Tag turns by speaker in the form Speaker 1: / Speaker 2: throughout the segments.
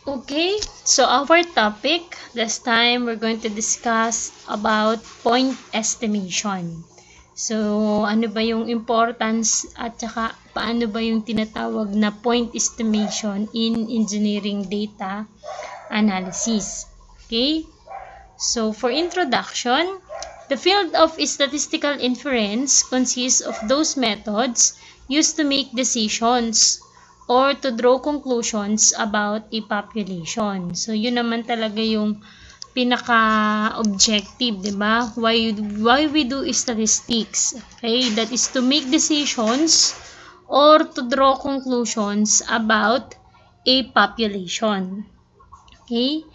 Speaker 1: Okay, so our topic this time we're going to discuss about point estimation. So, ano ba yung importance at saka paano ba yung tinatawag na point estimation in engineering data analysis? Okay? So, for introduction, the field of statistical inference consists of those methods used to make decisions or to draw conclusions about a population. So, yun naman talaga yung pinaka-objective, di ba? Why we do statistics. Okay? That is to make decisions or to draw conclusions about a population. Okay?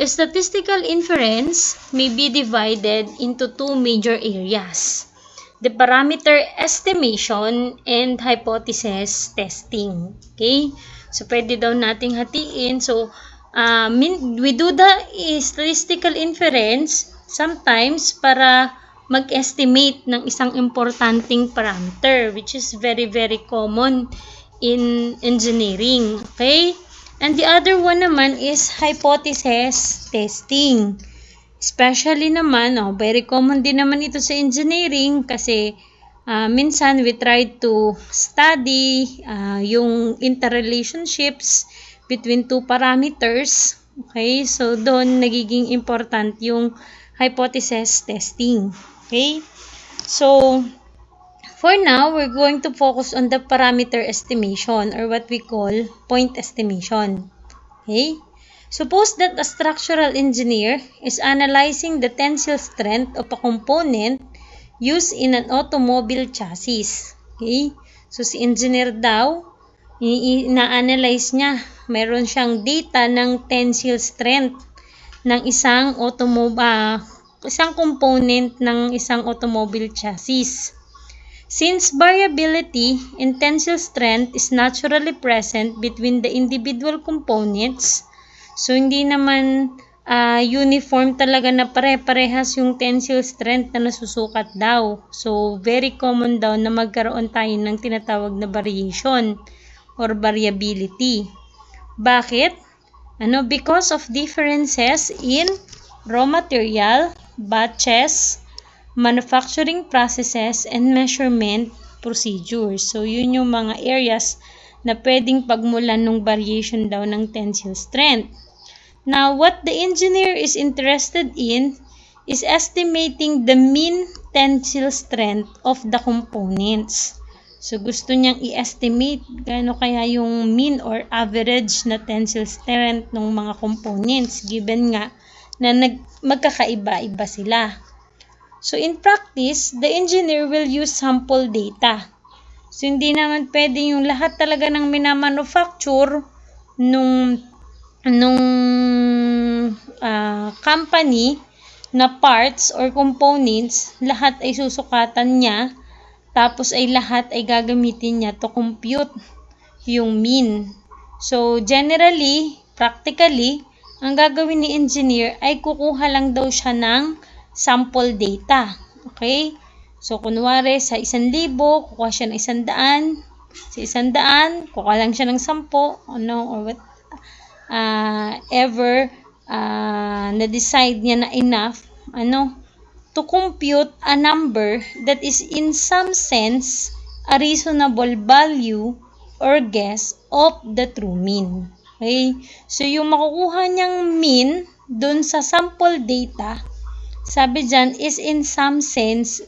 Speaker 1: Statistical inference may be divided into two major areas: the parameter estimation and hypothesis testing. Okay? So, pwede daw nating hatiin. So, we do the statistical inference sometimes para mag-estimate ng isang importanteng parameter, which is very, very common in engineering. Okay? And the other one naman is hypothesis testing. Especially naman, very common din naman ito sa engineering kasi minsan we try to study yung interrelationships between two parameters. Okay, so doon nagiging important yung hypothesis testing. Okay, so for now, we're going to focus on the parameter estimation or what we call point estimation. Okay? Suppose that a structural engineer is analyzing the tensile strength of a component used in an automobile chassis. Okay? So, si engineer daw, ina-analyze niya. Meron siyang data ng tensile strength ng isang component ng isang automobile chassis. Since variability in tensile strength is naturally present between the individual components, so hindi naman uniform talaga na pare-parehas yung tensile strength na nasusukat daw. So, very common daw na magkaroon tayo ng tinatawag na variation or variability. Bakit? Because of differences in raw material, batches, manufacturing processes, and measurement procedures. So, yun yung mga areas na pwedeng pagmulan ng variation daw ng tensile strength. Now, what the engineer is interested in is estimating the mean tensile strength of the components. So, gusto niyang i-estimate gaano kaya yung mean or average na tensile strength ng mga components given nga na magkakaiba-iba sila. So, in practice, the engineer will use sample data. So, hindi naman pwede yung lahat talaga ng minamanufacture nung company na parts or components, lahat ay susukatan niya, tapos ay lahat ay gagamitin niya to compute yung mean. So, generally, practically, ang gagawin ni engineer ay kukuha lang daw siya ng sample data. Okay? So, kunwari, sa 1,000, kukuha siya ng 100. Sa 100, kukuha lang siya ng 10. Or what, ever na-decide niya na enough, to compute a number that is in some sense a reasonable value or guess of the true mean. Okay? So, yung makukuha niyang mean dun sa sample data, sabi dyan, is in some sense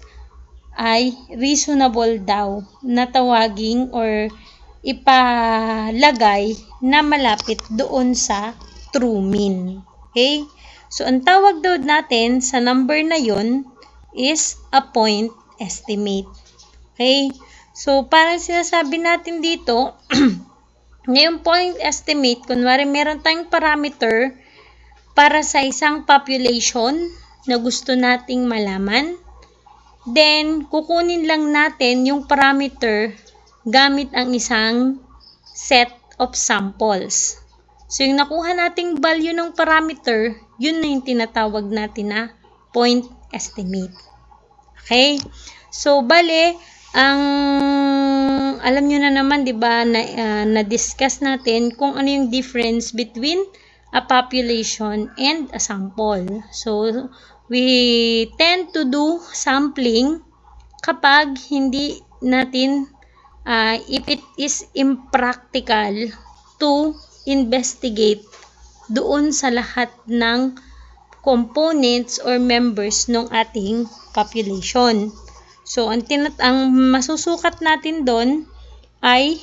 Speaker 1: ay reasonable daw na tawaging or ipalagay na malapit doon sa true mean. Okay? So, ang tawag daw natin sa number na yon is a point estimate. Okay? So, parang sinasabi natin dito, ngayong point estimate, kunwari meron tayong parameter para sa isang population na gusto nating malaman, then kukunin lang natin yung parameter gamit ang isang set of samples. So, yung nakuha nating value ng parameter, yun na yung tinatawag natin na point estimate. Okay? So, bale, alam nyo na naman, di ba, na-discuss natin kung ano yung difference between a population and a sample. So, we tend to do sampling kapag hindi natin, if it is impractical to investigate doon sa lahat ng components or members ng ating population. So, ang masusukat natin doon ay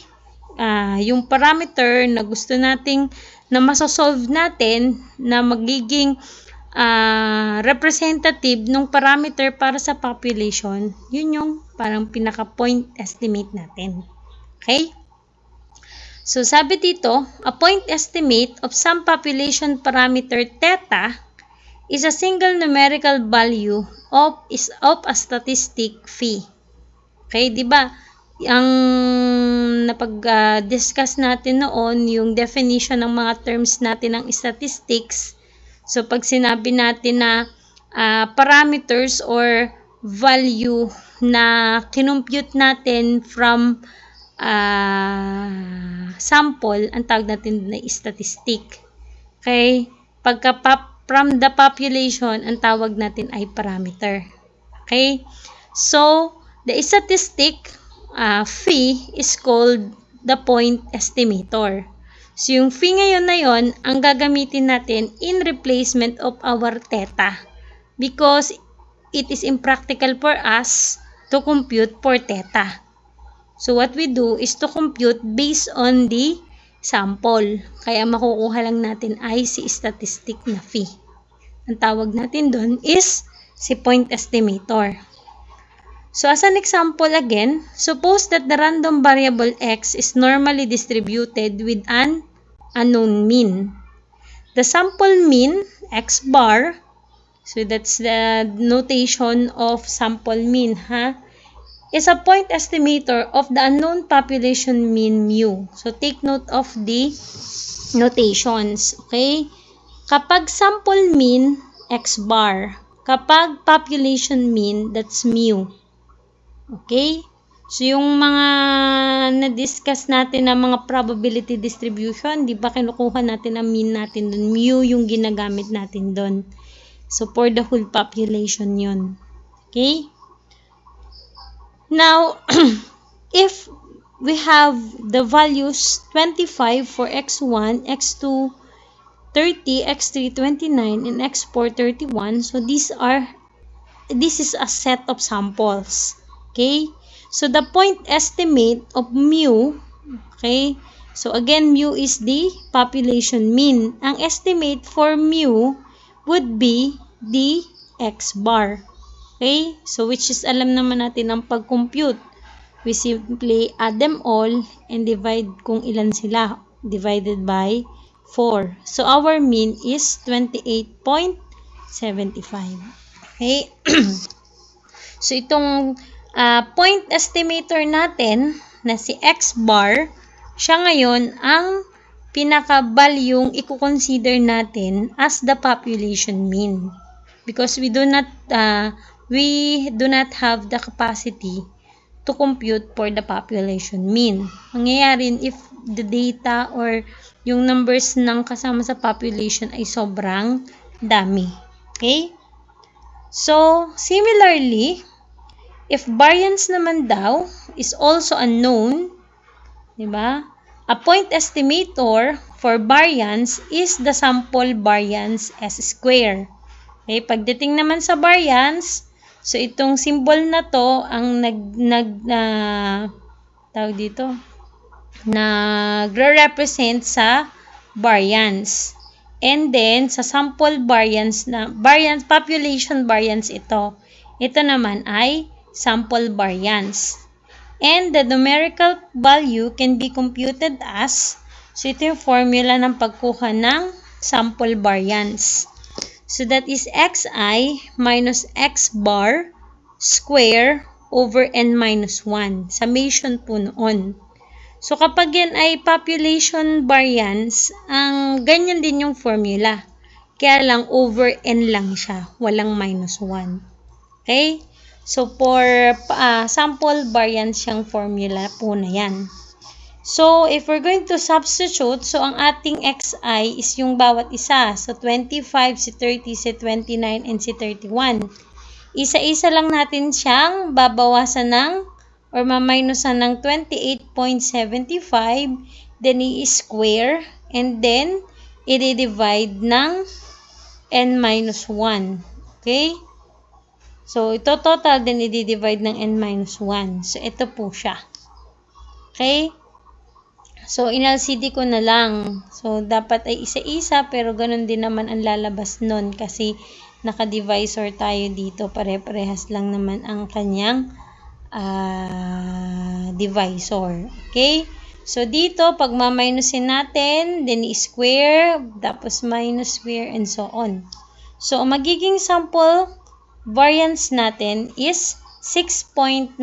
Speaker 1: yung parameter na gusto nating na masosolve natin na magiging representative ng parameter para sa population. Yun yung parang pinaka-point estimate natin. Okay? So, sabi dito, a point estimate of some population parameter theta is a single numerical value of a statistic phi. Okay, di ba? Ang napag-discuss natin noon, yung definition ng mga terms natin ng statistics. So, pag sinabi natin na parameters or value na kinompute natin from sample, ang tawag natin na statistic. Okay? Pagka from the population, ang tawag natin ay parameter. Okay? So, the statistic phi is called the point estimator. So, yung phi ngayon na yon ang gagamitin natin in replacement of our theta because it is impractical for us to compute for theta. So, what we do is to compute based on the sample. Kaya makukuha lang natin ay si statistic na phi. Ang tawag natin doon is si point estimator. So, as an example again, suppose that the random variable x is normally distributed with an unknown mean. The sample mean, x bar, so that's the notation of sample mean, is a point estimator of the unknown population mean mu. So, take note of the notations, okay? Kapag sample mean, x bar. Kapag population mean, that's mu. Okay? So, yung mga na-discuss natin na mga probability distribution, di ba kinukuha natin ang mean natin dun? Mu yung ginagamit natin dun. So, for the whole population yun. Okay? Now, if we have the values 25 for x1, x2, 30, x3, 29, and x4, 31, so this is a set of samples. Okay? So, the point estimate of mu, okay? So, again, mu is the population mean. Ang estimate for mu would be the x bar. Okay? So, which is alam naman natin ang pag-compute. We simply add them all and divide kung ilan sila. Divided by 4. So, our mean is 28.75. Okay? So, itong point estimator natin na si x bar, siya ngayon ang pinaka-valueng i-consider natin as the population mean. Because we do not have the capacity to compute for the population mean. Mangyayari if the data or yung numbers ng kasama sa population ay sobrang dami. Okay? So, similarly, if variance naman daw is also unknown, diba? A point estimator for variance is the sample variance S square. Okay, pagdating naman sa variance, so itong symbol na to ang nagre-represent sa variance. And then sa sample variance population variance ito. Ito naman ay sample variance. And the numerical value can be computed as, so ito yung formula ng pagkuha ng sample variance. So, that is xi minus x bar square over n minus 1. Summation po noon. So, kapag yan ay population variance, ang ganyan din yung formula. Kaya lang over n lang siya. Walang minus 1. Okay? So, for sample variance yung formula po na yan. So, if we're going to substitute, so ang ating xi is yung bawat isa. So, 25, si 30, si 29, and si 31. Isa-isa lang natin siyang babawasan ng or maminusan ng 28.75, then i-square, and then i-divide ng n-1. Okay? So, ito total, then i-divide ng n-1. So, ito po siya. Okay? So, in-LCD ko na lang. So, dapat ay isa-isa, pero ganun din naman ang lalabas nun kasi naka-divisor tayo dito. Pare-parehas lang naman ang kanyang divisor. Okay? So, dito, pag ma-minusin natin, then i-square, tapos minus square, and so on. So, magiging sample variance natin is 6.9167.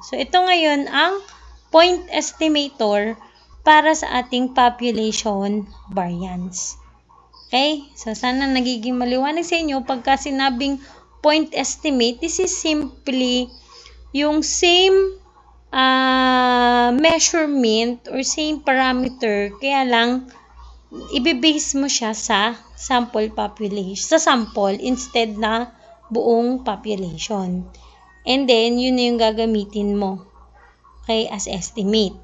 Speaker 1: So, ito ngayon ang point estimator para sa ating population variance. Okay? So, sana nagiging maliwanag sa inyo pagka sinabing point estimate, this is simply yung same measurement or same parameter, kaya lang ibibase mo siya sa sample population, sa sample instead na buong population. And then, yun na yung gagamitin mo. Okay, as estimate.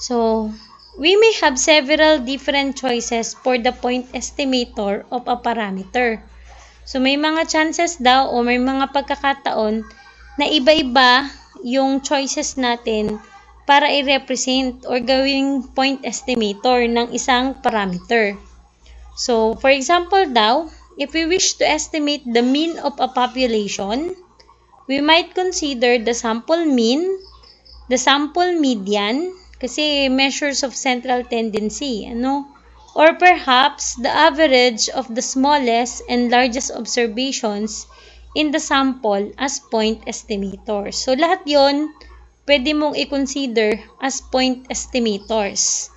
Speaker 1: So, we may have several different choices for the point estimator of a parameter. So, may mga chances daw o may mga pagkakataon na iba-iba yung choices natin para i-represent or gawing point estimator ng isang parameter. So, for example daw, if we wish to estimate the mean of a population, we might consider the sample mean, the sample median, kasi measures of central tendency, or perhaps the average of the smallest and largest observations in the sample as point estimators. So, lahat yon pwede mong i-consider as point estimators.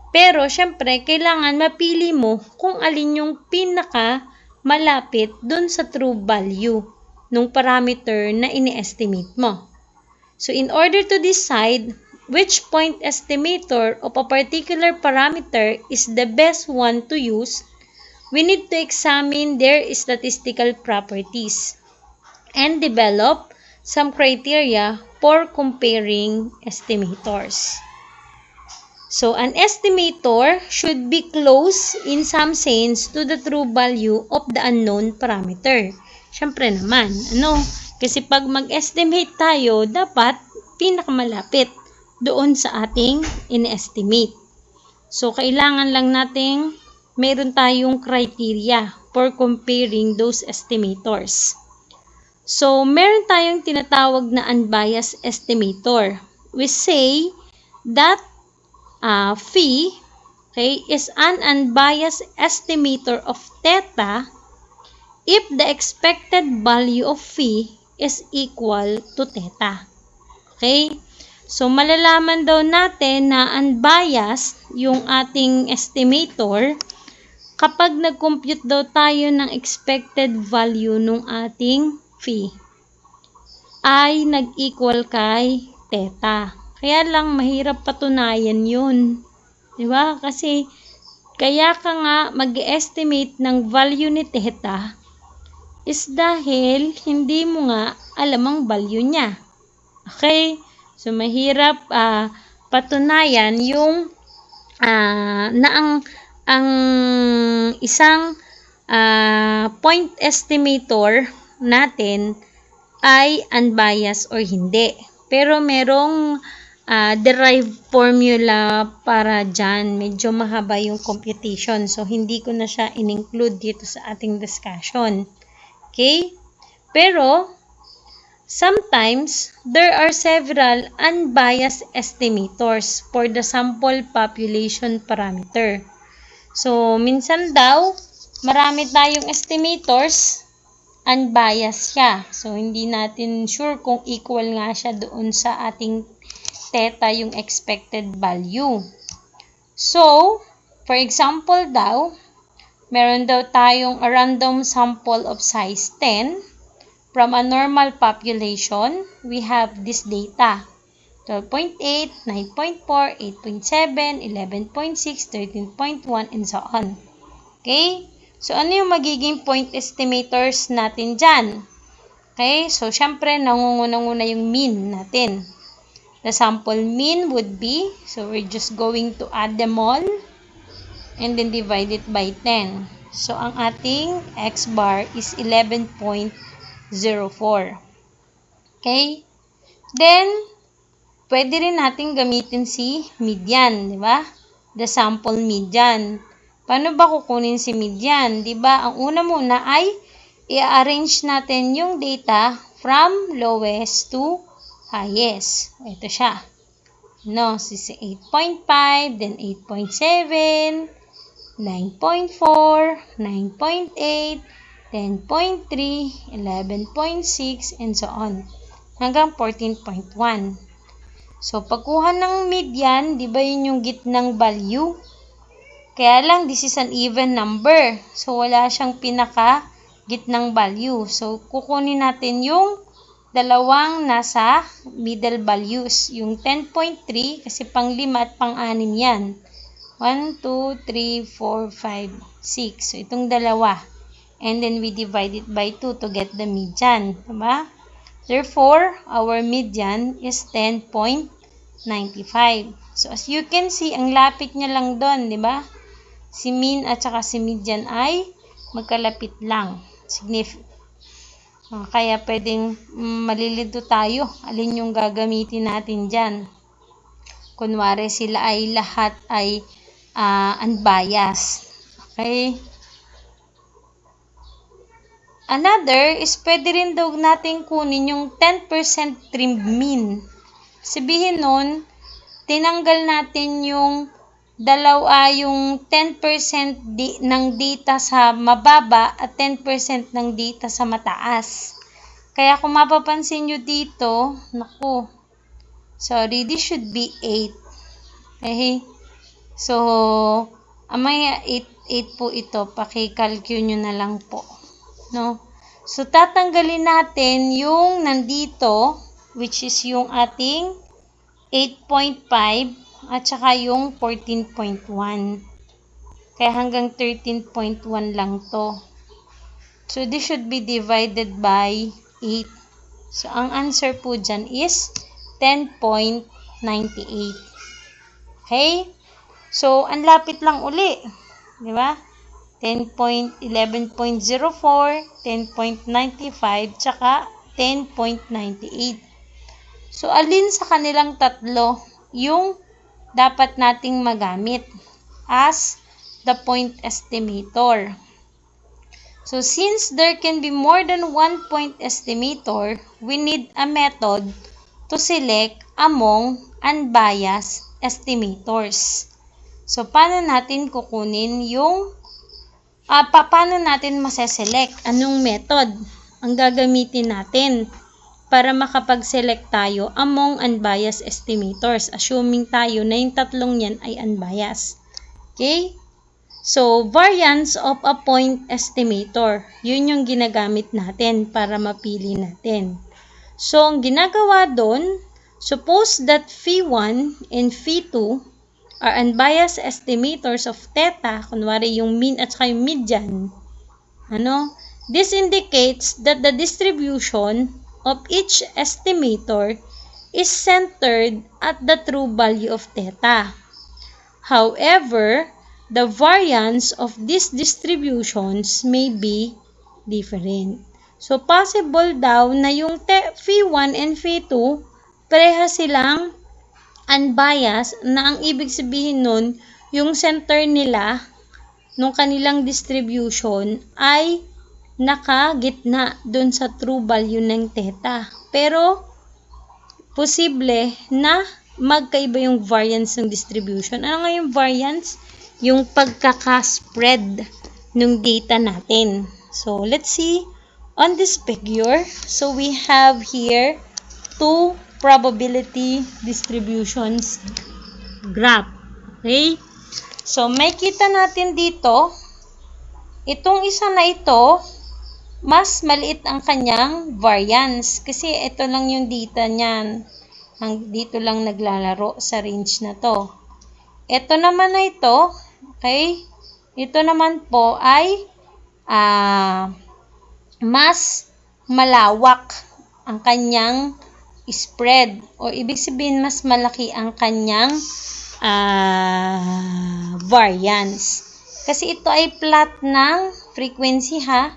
Speaker 1: Pero, syempre, kailangan mapili mo kung alin yung pinaka malapit dun sa true value nung parameter na ini-estimate mo. So, in order to decide which point estimator of a particular parameter is the best one to use, we need to examine their statistical properties and develop some criteria for comparing estimators. So, an estimator should be close in some sense to the true value of the unknown parameter. Siyempre naman, kasi pag mag-estimate tayo, dapat pinakamalapit doon sa ating in-estimate. So, kailangan lang nating meron tayong criteria for comparing those estimators. So, meron tayong tinatawag na unbiased estimator. We say that phi, okay, is an unbiased estimator of theta if the expected value of phi is equal to theta. Okay? So, malalaman daw natin na unbiased yung ating estimator kapag nag-compute daw tayo ng expected value ng ating phi ay nag-equal kay theta. Kaya lang mahirap patunayan yun. Diba? Kasi kaya ka nga mag-estimate ng value ni theta is dahil hindi mo nga alam ang value niya. Okay? So, mahirap patunayan yung na ang isang point estimator natin ay unbiased or hindi. Pero merong derived formula para dyan. Medyo mahaba yung computation. So, hindi ko na siya in-include dito sa ating discussion. Okay? Pero, sometimes, there are several unbiased estimators for the sample population parameter. So, minsan daw, marami tayong estimators, unbiased siya. So, hindi natin sure kung equal nga siya doon sa ating theta yung expected value. So, for example daw, meron daw tayong a random sample of size 10 from a normal population. We have this data. 12.8, 9.4, 8.7, 11.6, 13.1, and so on. Okay? So, ano yung magiging point estimators natin dyan? Okay? So, syempre, nangunguna-nguna yung mean natin. The sample mean would be, so we're just going to add them all and then divide it by 10. So, ang ating x bar is 11.04. Okay? Then, pwede rin natin gamitin si median, di ba? The sample median. Paano ba kukunin si median? Di ba? Ang una muna ay i-arrange natin yung data from lowest to highest. Ito siya. No, si 8.5, then 8.7, 9.4, 9.8, 10.3, 11.6, and so on. Hanggang 14.1. So, pagkuha ng median, di ba yun yung gitnang value? Kaya lang, this is an even number. So, wala siyang pinaka-gitnang value. So, kukunin natin yung dalawang nasa middle values. Yung 10.3, kasi pang-5 at pang-6 yan. 1, 2, 3, 4, 5, 6. So, itong dalawa. And then, we divide it by 2 to get the median. Diba? Therefore, our median is 10.95. So, as you can see, ang lapit niya lang doon, di ba? Si mean at saka si median ay magkalapit lang. Kaya pwedeng malilito tayo. Alin yung gagamitin natin dyan? Kunwari sila ay lahat ay unbiased. Okay? Another is pwede rin daw natin kunin yung 10% trimmed mean. Sabihin nun, tinanggal natin yung yung 10% ng data sa mababa at 10% ng data sa mataas. Kaya kung mapapansin nyo dito, naku, sorry, this should be 8. Okay? So, amaya 8 po ito, paki-calculate nyo na lang po. No? So, tatanggalin natin yung nandito, which is yung ating 8.5 at saka yung 14.1. Kaya hanggang 13.1 lang to. So, this should be divided by 8. So, ang answer po dyan is 10.98. Okay? So, ang lapit lang uli. Di ba? 11.04, 10.95, tsaka 10.98. So, alin sa kanilang tatlo yung dapat nating magamit as the point estimator? So, since there can be more than one point estimator, we need a method to select among unbiased estimators. So, paano natin kukunin yung paano natin maseselect? Anong method ang gagamitin natin para makapag-select tayo among unbiased estimators? Assuming tayo na yung tatlong yan ay unbiased. Okay? So, variance of a point estimator. Yun yung ginagamit natin para mapili natin. So, ang ginagawa doon, suppose that phi1 and phi2 are unbiased estimators of theta, kunwari yung mean at saka yung median. This indicates that the distribution of each estimator is centered at the true value of theta. However, the variance of these distributions may be different. So, possible daw na yung phi1 and phi2, pareha silang unbiased, na ang ibig sabihin nun, yung center nila, nung kanilang distribution, ay nakagitna dun sa true value ng theta. Pero, posible na magkaiba yung variance ng distribution. Ano nga yung variance? Yung pagkaka-spread ng data natin. So, let's see on this figure. So, we have here two probability distributions graph. Okay? So, may kita natin dito, itong isa na ito, mas maliit ang kanyang variance. Kasi ito lang yung data niyan. Dito lang naglalaro sa range na to. Ito naman na ito, okay? Ito naman po ay mas malawak ang kanyang spread. O ibig sabihin, mas malaki ang kanyang variance. Kasi ito ay plot ng frequency ha.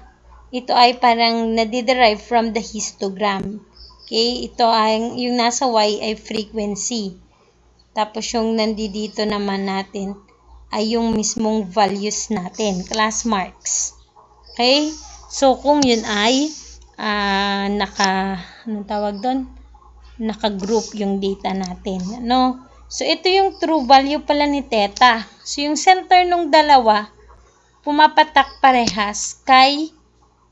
Speaker 1: Ito ay parang nadiderive from the histogram. Okay? Ito ay, yung nasa Y ay frequency. Tapos yung nandito naman natin ay yung mismong values natin, class marks. Okay? So, kung yun ay naka-group yung data natin. Ano? So, ito yung true value pala ni theta. So, yung center nung dalawa, pumapatak parehas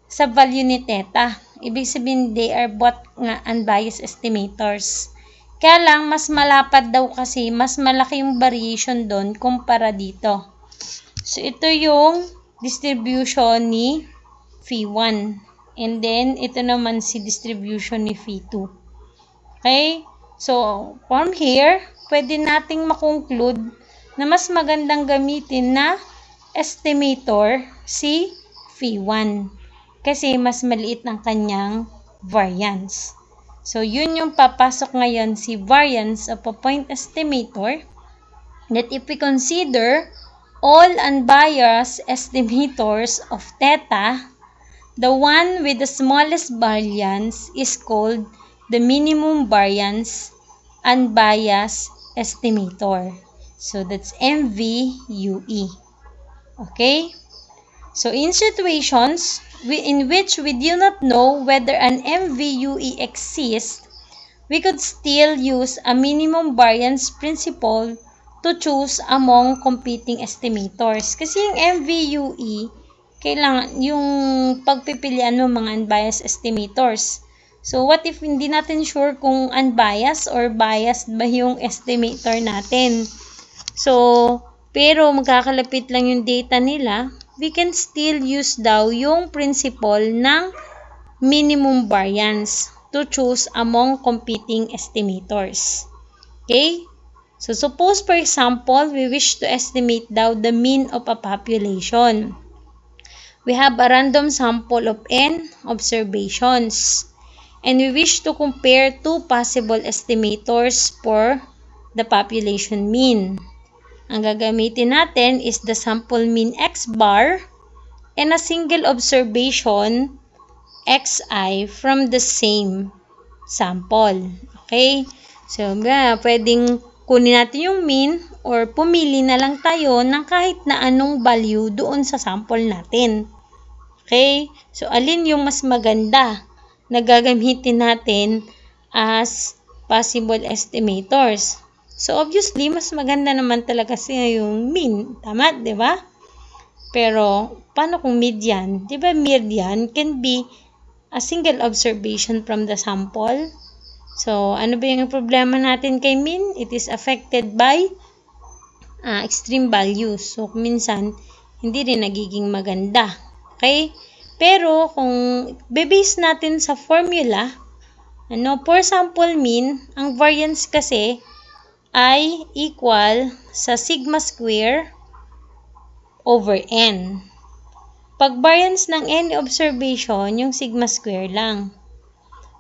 Speaker 1: sa value ni theta. Ibig sabihin, they are both nga unbiased estimators. Kaya lang, mas malapad daw kasi, mas malaki yung variation doon kumpara dito. So, ito yung distribution ni phi1. And then, ito naman si distribution ni phi2. Okay? So, from here, pwede nating makonclude na mas magandang gamitin na estimator si phi1. Kasi mas maliit ang kanyang variance. So, yun yung papasok ngayon si variance of a point estimator, that if we consider all unbiased estimators of theta, the one with the smallest variance is called the minimum variance unbiased estimator. So, that's MVUE. Okay? So, in situations in which we do not know whether an MVUE exists, we could still use a minimum variance principle to choose among competing estimators. Kasi yung MVUE, kailangan yung pagpipilian ng mga unbiased estimators. So, what if hindi natin sure kung unbiased or biased ba yung estimator natin? So, pero magkakalapit lang yung data nila, we can still use daw yung principle ng minimum variance to choose among competing estimators. Okay? So, suppose for example, we wish to estimate daw the mean of a population. We have a random sample of n observations. And we wish to compare two possible estimators for the population mean. Ang gagamitin natin is the sample mean x bar and a single observation xi from the same sample. Okay? So, pwedeng kunin natin yung mean or pumili na lang tayo ng kahit na anong value doon sa sample natin. Okay? So, alin yung mas maganda na gagamitin natin as possible estimators? So, obviously, mas maganda naman talaga yung mean. Tama, di ba? Pero, paano kung median? Di ba median can be a single observation from the sample? So, ano ba yung problema natin kay mean? It is affected by extreme values. So, minsan, hindi rin nagiging maganda. Okay? Pero, kung base natin sa formula, for sample mean, ang variance kasi ay equal sa sigma square over n. Pag variance ng any observation, yung sigma square lang.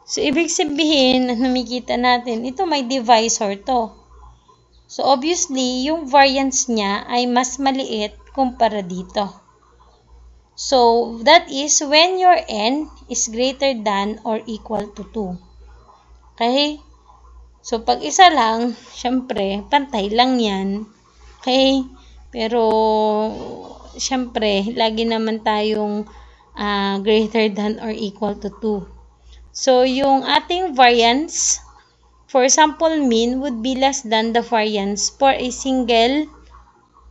Speaker 1: So, ibig sabihin, nakikita natin, ito may divisor to. So, obviously, yung variance niya ay mas maliit kumpara dito. So, that is when your n is greater than or equal to 2. Okay? So, pag isa lang, syempre, pantay lang yan. Okay? Pero, syempre, lagi naman tayong greater than or equal to 2. So, yung ating variance for sample mean would be less than the variance for a single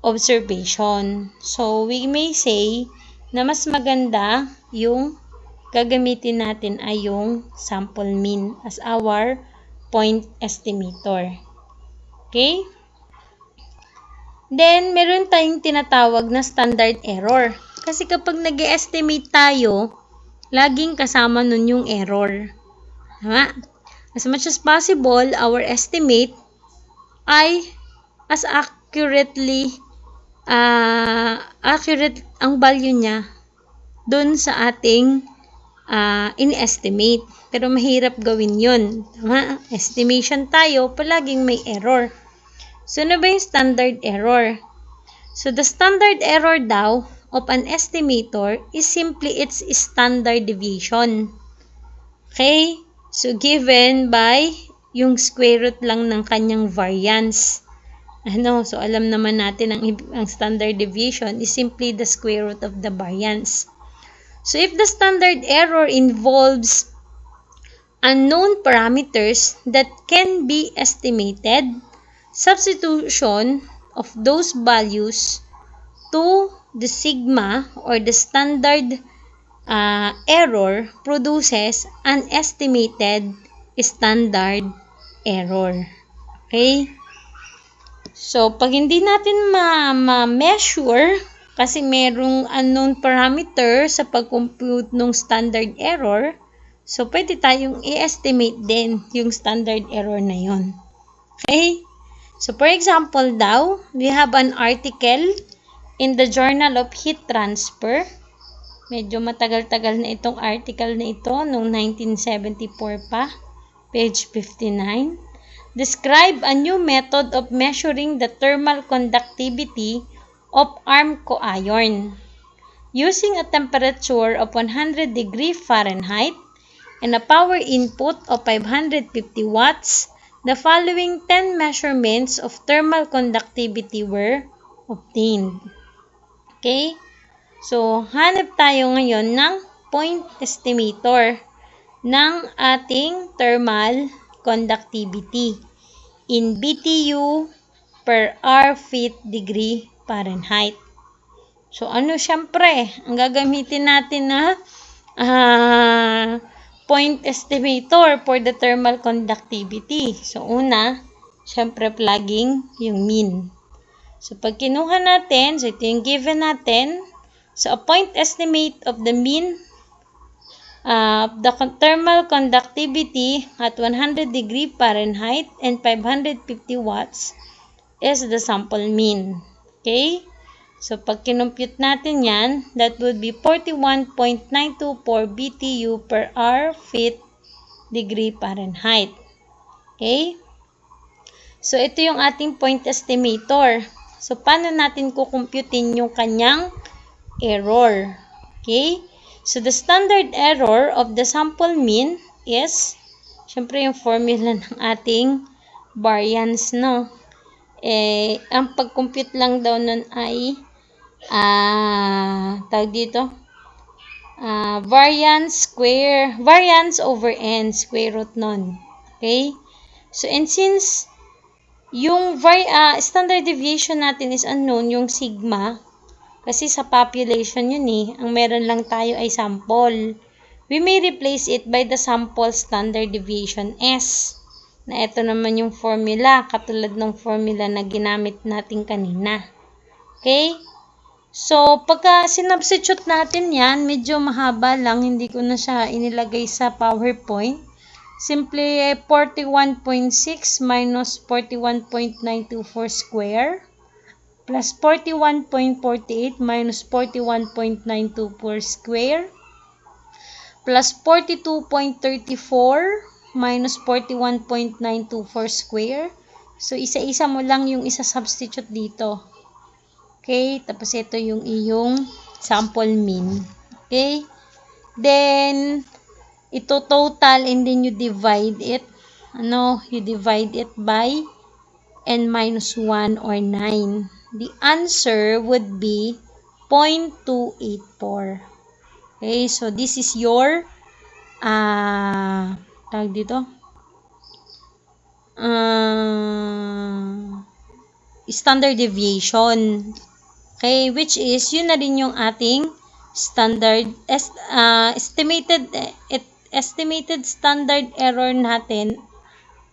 Speaker 1: observation. So, we may say na mas maganda yung gagamitin natin ay yung sample mean as our point estimator. Okay? Then, meron tayong tinatawag na standard error. Kasi kapag nag-estimate tayo, laging kasama nun yung error. Tama? As much as possible, our estimate ay as accurate ang value niya dun sa ating in-estimate. Pero mahirap gawin yun. Tama? Estimation tayo, palaging may error. So, ano ba yung standard error? So, the standard error daw of an estimator is simply its standard deviation. Okay? So, given by yung square root lang ng kanyang variance. So alam naman natin ang standard deviation is simply the square root of the variance. So, if the standard error involves unknown parameters that can be estimated, substitution of those values to the sigma or the standard error produces an estimated standard error. Okay? So, pag hindi natin ma-measure, kasi merong unknown parameter sa pag-compute ng standard error, so pwede tayong i-estimate din yung standard error na yon. Okay? So, for example daw, we have an article in the Journal of Heat Transfer. Medyo matagal-tagal na itong article na ito, noong 1974 pa, page 59. Describe a new method of measuring the thermal conductivity of armed co-iron. Using a temperature of 100 degrees Fahrenheit and a power input of 550 watts, the following 10 measurements of thermal conductivity were obtained. Okay? So, hanap tayo ngayon ng point estimator ng ating thermal conductivity in BTU per hour feet degree Fahrenheit. So, syempre, ang gagamitin natin na point estimator for the thermal conductivity. So, una, syempre, plugging yung mean. So, pag kinuha natin, so ito yung given natin. So, a point estimate of the mean the thermal conductivity at 100 degree Fahrenheit and 550 watts is the sample mean. Okay? So, pag kinumpute natin yan, that would be 41.924 BTU per hour feet degree Fahrenheit. Okay? So, ito yung ating point estimator. So, paano natin kukumputin yung kanyang error? Okay? So, the standard error of the sample mean is, syempre yung formula ng ating variance, no? Ang pag-compute lang daw nun ay, variance over n, square root nun. Okay? So, and since yung standard deviation natin is unknown, yung sigma, kasi sa population yun ang meron lang tayo ay sample. We may replace it by the sample standard deviation S. Na ito naman yung formula, katulad ng formula na ginamit natin kanina. Okay? So, pagka sinubstitute natin yan, medyo mahaba lang, hindi ko na siya inilagay sa PowerPoint. Simply 41.6 minus 41.924 square plus 41.48 minus 41.924 square plus 42.34 minus 41.924 square. So, isa-isa mo lang yung isa-substitute dito. Okay? Tapos, ito yung iyong sample mean. Okay? Then, ito total and then you divide it. You divide it by n minus 1 or 9. The answer would be 0.284. Okay, so this is your standard deviation. Okay, which is yun na rin yung ating standard estimated standard error natin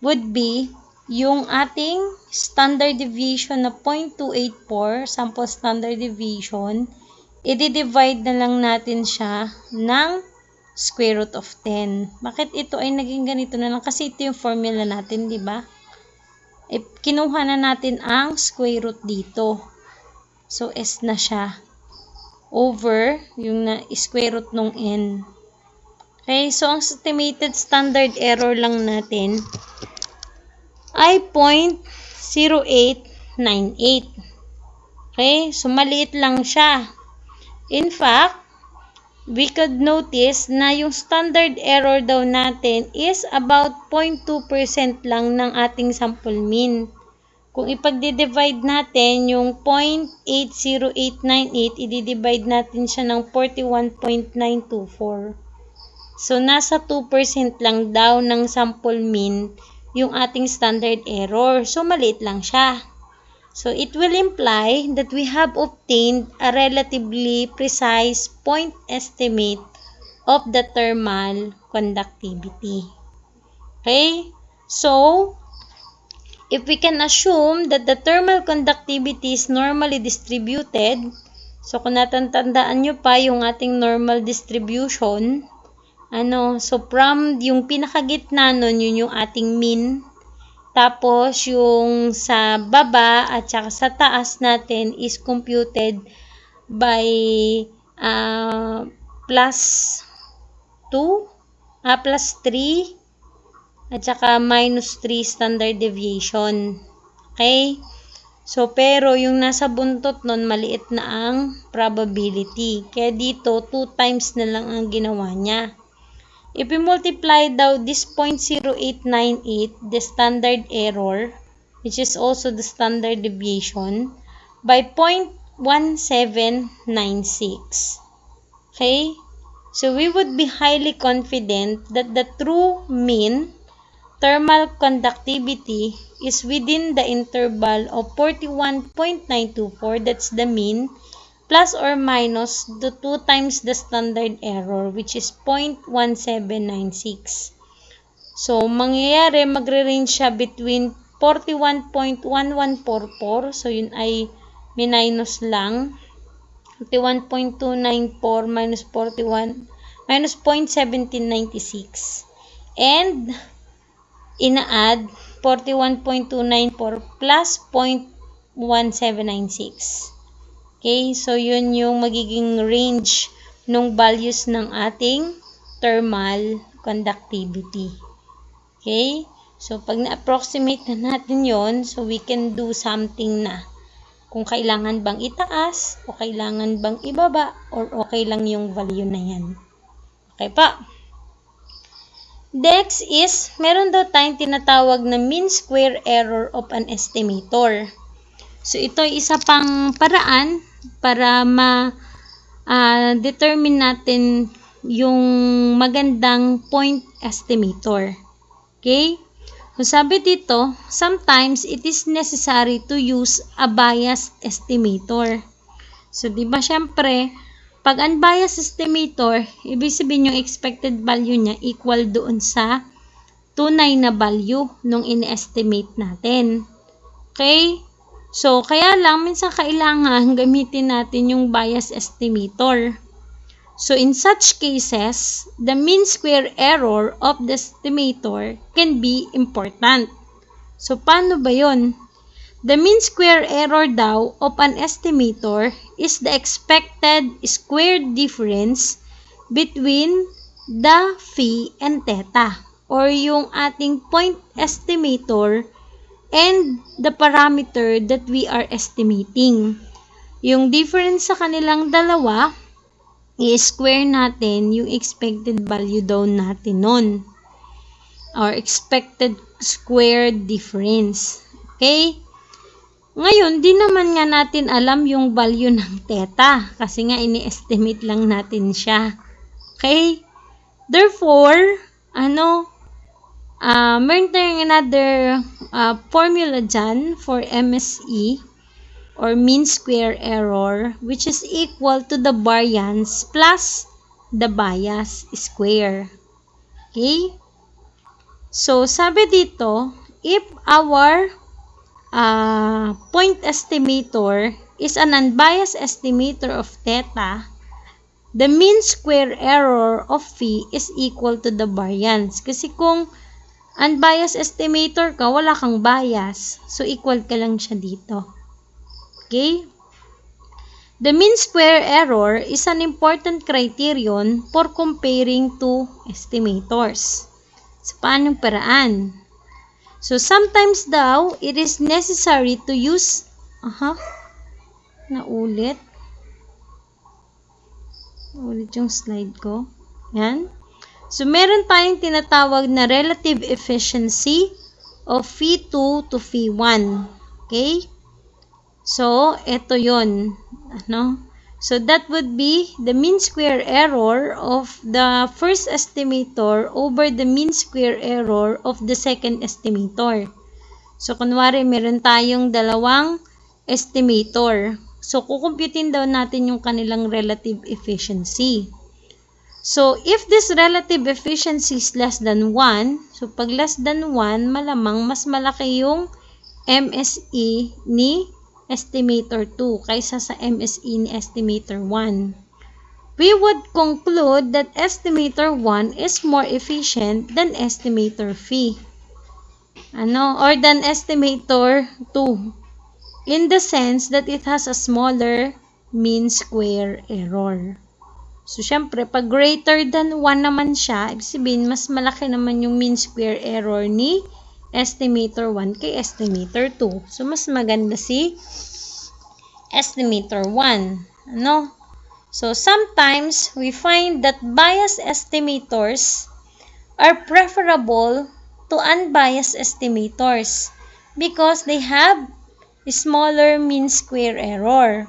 Speaker 1: would be yung ating standard deviation na 0.284, sample standard deviation, i-divide na lang natin siya ng square root of 10. Bakit ito ay naging ganito na lang? Kasi ito yung formula natin, di ba? Kinuha na natin ang square root dito. So, S na siya. Over yung square root ng N. Okay, so ang estimated standard error lang natin ay 0.0898. Okay, so maliit lang siya. In fact, we could notice na yung standard error daw natin is about 0.2% lang ng ating sample mean. Kung ipagdi-divide natin yung 0.80898, i-divide natin siya ng 41.924. So, nasa 2% lang daw ng sample mean yung ating standard error. So, maliit lang siya. So, it will imply that we have obtained a relatively precise point estimate of the thermal conductivity. Okay? So, if we can assume that the thermal conductivity is normally distributed, so kung natatandaan nyo pa yung ating normal distribution, so from yung pinakagitna nun, yun yung ating mean. Tapos, yung sa baba at saka sa taas natin is computed by plus 2, plus 3, at saka minus 3 standard deviation. Okay? So, pero yung nasa buntot nun, maliit na ang probability. Kaya dito, 2 times na lang ang ginawa niya. If we multiply daw this 0.0898, the standard error, which is also the standard deviation, by 0.1796. Okay? So, we would be highly confident that the true mean thermal conductivity is within the interval of 41.924, that's the mean, plus or minus the 2 times the standard error, which is 0.1796. So, mangyayari, magre-range siya between 41.1144, so yun ay minus lang, 41.294 minus 41, minus 0.1796, and ina-add 41.294 plus 0.1796. Okay, so yun yung magiging range ng values ng ating thermal conductivity. Okay, so pag na-approximate na natin yon, so we can do something na. Kung kailangan bang itaas, o kailangan bang ibaba, or okay lang yung value na yan. Okay pa. Next is, meron daw tayong tinatawag na mean square error of an estimator. So, ito ay isa pang paraan para determine natin yung magandang point estimator. Okay? So, sabi dito, sometimes it is necessary to use a biased estimator. So, di ba syempre, pag unbiased estimator, ibig sabihin yung expected value niya equal doon sa tunay na value nung in-estimate natin. Okay? So, kaya lang, minsan kailangan gamitin natin yung bias estimator. So, in such cases, the mean square error of the estimator can be important. So, paano ba yun? The mean square error daw of an estimator is the expected square difference between the phi and theta, or yung ating point estimator and the parameter that we are estimating. Yung difference sa kanilang dalawa, i-square natin yung expected value daw natin nun. Or expected square difference. Okay? Ngayon, di naman nga natin alam yung value ng theta. Kasi nga, ini-estimate lang natin siya. Okay? Therefore, meron tayong another formula dyan for MSE or mean square error, which is equal to the variance plus the bias square. Okay? So, sabi dito, if our point estimator is an unbiased estimator of theta, the mean square error of phi is equal to the variance. Kasi kung unbiased estimator ka, wala kang bias. So, equal ka lang siya dito. Okay? The mean square error is an important criterion for comparing two estimators. So, paanong paraan? So, sometimes daw, it is necessary to use, naulit yung slide ko. Yan. So, meron tayong tinatawag na relative efficiency of phi 2 to phi 1. Okay? So, ito yun. So, that would be the mean square error of the first estimator over the mean square error of the second estimator. So, kunwari, meron tayong dalawang estimator. So, kukumputin daw natin yung kanilang relative efficiency. So, if this relative efficiency is less than 1, so pag less than 1, malamang mas malaki yung MSE ni estimator 2 kaysa sa MSE ni estimator 1. We would conclude that estimator 1 is more efficient than estimator phi. Or than estimator 2. In the sense that it has a smaller mean square error. So, syempre, pag greater than 1 naman siya, ibig sabihin, mas malaki naman yung mean square error ni estimator 1 kay estimator 2. So, mas maganda si estimator 1. So, sometimes, we find that biased estimators are preferable to unbiased estimators because they have smaller mean square error.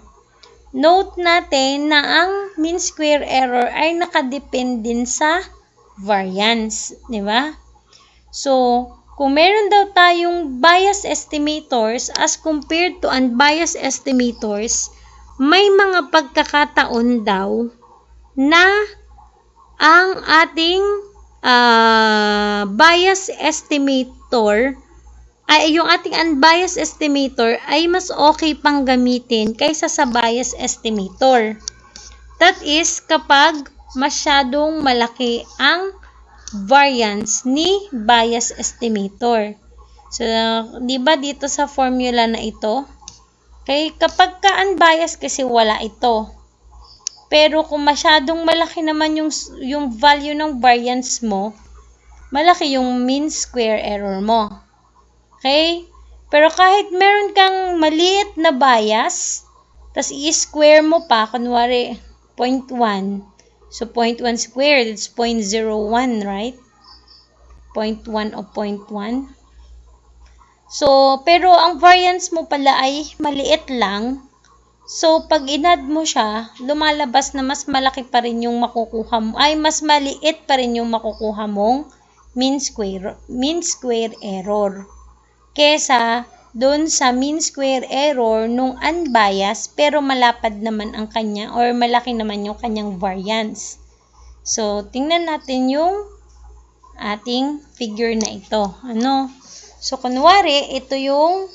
Speaker 1: Note natin na ang mean square error ay nakadepend din sa variance, di ba? So, kung meron daw tayong biased estimators as compared to unbiased estimators, may mga pagkakataon daw na ang ating biased estimator yung ating unbiased estimator ay mas okay pang gamitin kaysa sa biased estimator. That is, kapag masyadong malaki ang variance ni biased estimator. So, di ba dito sa formula na ito? Okay, kapag ka unbiased kasi wala ito. Pero kung masyadong malaki naman yung value ng variance mo, malaki yung mean square error mo. Okay? Pero kahit meron kang maliit na bias, tas i-square mo pa, kunwari, 0.1. So, 0.1 squared, it's 0.01, right? 0.1 o 0.1. So, pero ang variance mo pala ay maliit lang. So, pag inad mo siya, lumalabas na mas malaki pa rin yung makukuha mo, ay mas maliit pa rin yung makukuha mong mean square error. Kesa doon sa mean square error nung unbiased pero malapad naman ang kanya or malaki naman yung kanyang variance. So, tingnan natin yung ating figure na ito. So, kunwari, ito yung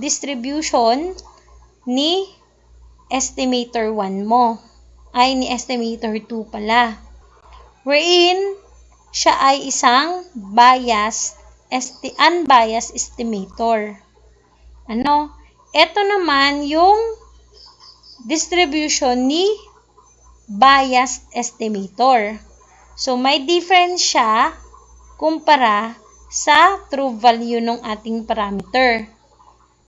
Speaker 1: distribution ni estimator 1 mo. Ay, ni estimator 2 pala. Wherein, siya ay isang unbiased estimator. Ito naman yung distribution ni biased estimator. So, may difference siya kumpara sa true value ng ating parameter.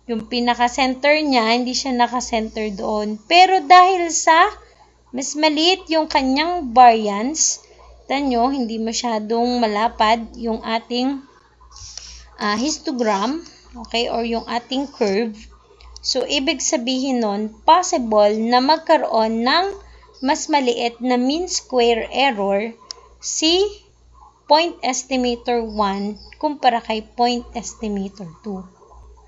Speaker 1: Yung pinaka-center niya, hindi siya naka-center doon. Pero dahil sa mas maliit yung kanyang variance, nyo, hindi masyadong malapad yung ating histogram, okay, or yung ating curve. So, ibig sabihin nun, possible na magkaroon ng mas maliit na mean square error si point estimator 1 kumpara kay point estimator 2.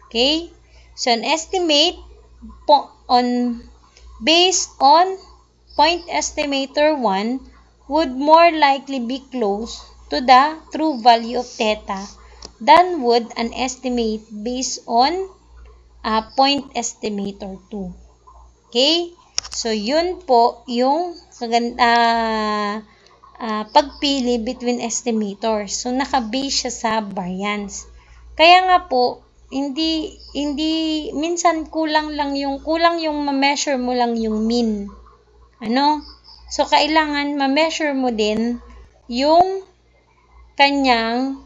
Speaker 1: Okay? So, an estimate based on point estimator 1 would more likely be close to the true value of theta than would an estimate based on point estimator 2. Okay? So, yun po yung pagpili between estimators. So, naka-base siya sa variance. Kaya nga po, hindi minsan kulang yung ma-measure mo lang yung mean. Ano? So, kailangan ma-measure mo din yung kanyang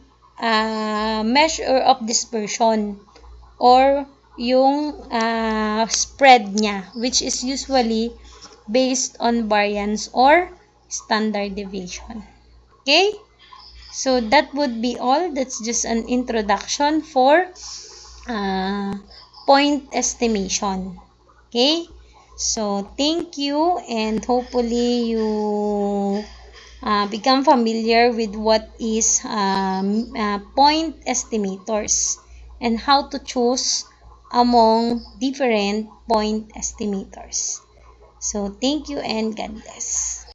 Speaker 1: measure of dispersion or yung spread niya, which is usually based on variance or standard deviation. Okay? So, that would be all. That's just an introduction for point estimation. Okay? So, thank you, and hopefully you become familiar with what is point estimators and how to choose among different point estimators. So, thank you and God bless.